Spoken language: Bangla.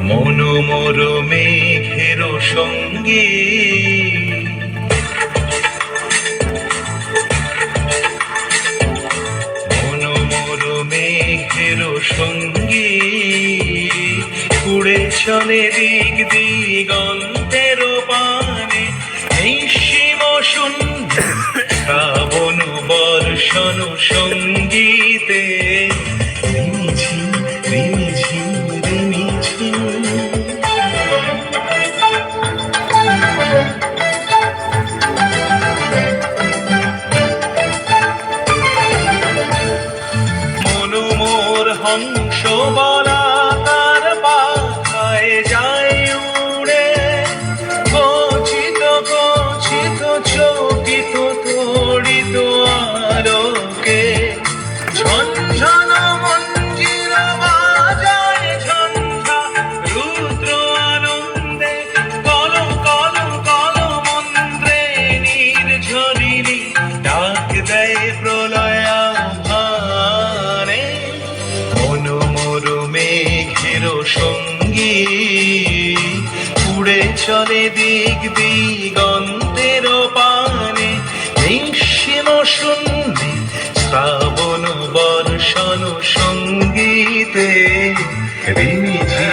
মনোমর মেঘের সঙ্গে মনোমর মেঘের সঙ্গে উড়ে চলে দিক দিগন্তের পানে এই সীম শূন্য শ্রাবণ বর্ষণ সঙ্গীতে রিমিঝি রিমিঝি রিমিঝি মনোমোর হংস বলা তার পাখায় যায় উড়ে গচিত গচিত চকিত তড়িত আলোকে ঝনঝন মঞ্জির বাজায় ঝঞ্ঝা রুদ্র আনন্দে কল কল কল মন্ত্রে নির্ঝরিণী ডাক দেয় প্রলয়াভানে মনোমর মেঘের সঙ্গী উড়ে চলে দিক দিগন্তের পানে নিঃসীম শূন্যে শ্রাবণ বর্ষণ সঙ্গীতে রিমিঝি